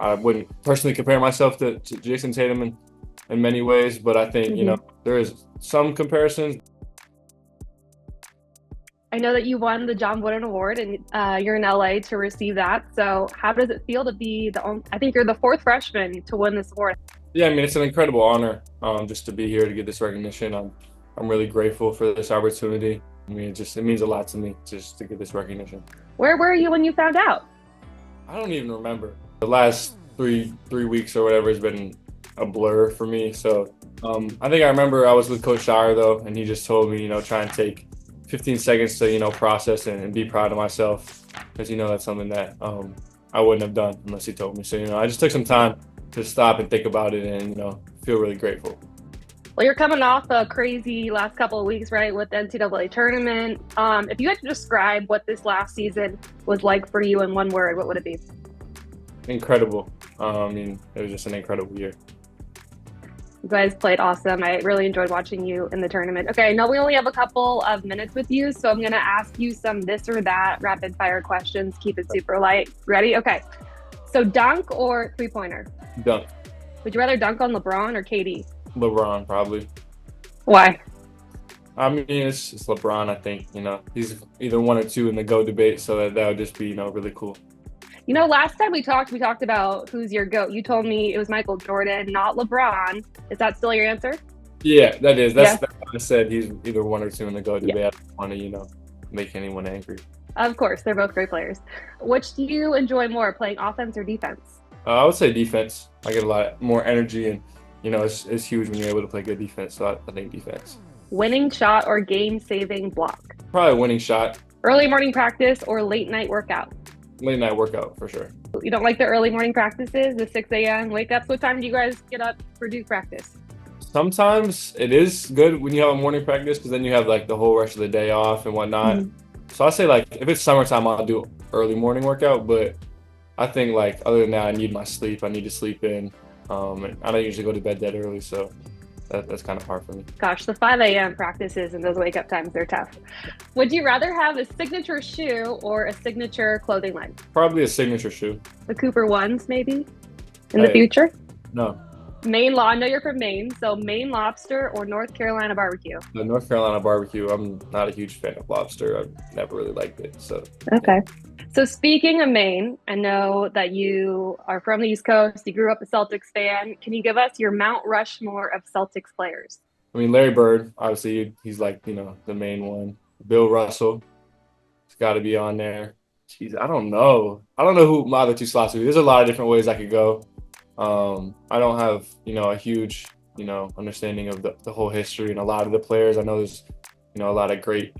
I wouldn't personally compare myself to Jayson Tatum in many ways, but I think, there is some comparisons. I know that you won the John Wooden Award and you're in LA to receive that. So how does it feel to be I think you're the fourth freshman to win this award. Yeah, I mean, it's an incredible honor just to be here to get this recognition. I'm really grateful for this opportunity. I mean, it means a lot to me just to get this recognition. Where were you when you found out? I don't even remember. The last three weeks or whatever has been a blur for me. So I think I remember I was with Coach Shire though, and he just told me, try and take 15 seconds to, process and be proud of myself, because, that's something that I wouldn't have done unless he told me. So, I just took some time to stop and think about it and, feel really grateful. Well, you're coming off a crazy last couple of weeks, right, with the NCAA tournament. If you had to describe what this last season was like for you in one word, what would it be? Incredible. I mean, it was just an incredible year. You guys played awesome. I really enjoyed watching you in the tournament. Okay, I know we only have a couple of minutes with you, so I'm going to ask you some this or that rapid fire questions. Keep it super light. Ready? Okay. So dunk or three-pointer? Dunk. Would you rather dunk on LeBron or KD? LeBron, probably. Why? I mean, it's LeBron, I think. He's either one or two in the GOAT debate, so that would just be, really cool. Last time we talked about who's your GOAT. You told me it was Michael Jordan, not LeBron. Is that still your answer? Yeah, that is. That's what I said. He's either one or two in the GOAT debate. I don't want to, make anyone angry. Of course, they're both great players. Which do you enjoy more, playing offense or defense? I would say defense. I get a lot more energy, and it's huge when you're able to play good defense. So I think defense. Winning shot or game-saving block? Probably a winning shot. Early morning practice or late night workout? Late night workout for sure. You don't like the early morning practices, the 6 a.m. wake ups? What time do you guys get up for Duke practice? Sometimes it is good when you have a morning practice, because then you have like the whole rest of the day off and whatnot. So I say, like, if it's summertime, I'll do early morning workout, but I think, like, other than that, I need my sleep. I need to sleep in. And I don't usually go to bed that early, so that's kind of hard for me. Gosh, the 5 a.m. practices and those wake up times, they're tough. Would you rather have a signature shoe or a signature clothing line? Probably a signature shoe. The Cooper ones, maybe, in the future? No. Maine I know you're from Maine, so Maine lobster or North Carolina barbecue? The North Carolina barbecue, I'm not a huge fan of lobster. I've never really liked it, so. Okay. So speaking of Maine, I know that you are from the East Coast. You grew up a Celtics fan. Can you give us your Mount Rushmore of Celtics players? I mean, Larry Bird, obviously, he's like, the main one. Bill Russell, he's got to be on there. Jeez, I don't know. I don't know who my other two slots would be. There's a lot of different ways I could go. I don't have, a huge, understanding of the whole history and a lot of the players. I know there's, a lot of great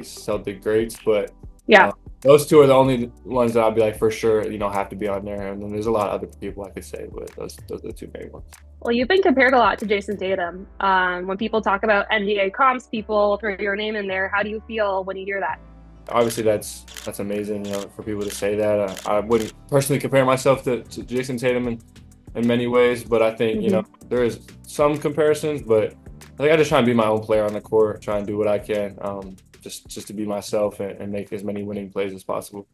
Celtic greats, but yeah. Those two are the only ones that I'll be like, for sure, have to be on there. And then there's a lot of other people I could say, but those are the two main ones. Well, you've been compared a lot to Jayson Tatum. When people talk about NBA comps, people throw your name in there. How do you feel when you hear that? Obviously, that's amazing, for people to say that. I wouldn't personally compare myself to Jayson Tatum in many ways, but I think, there is some comparisons, but I think I just try and be my own player on the court, try and do what I can, just to be myself and make as many winning plays as possible.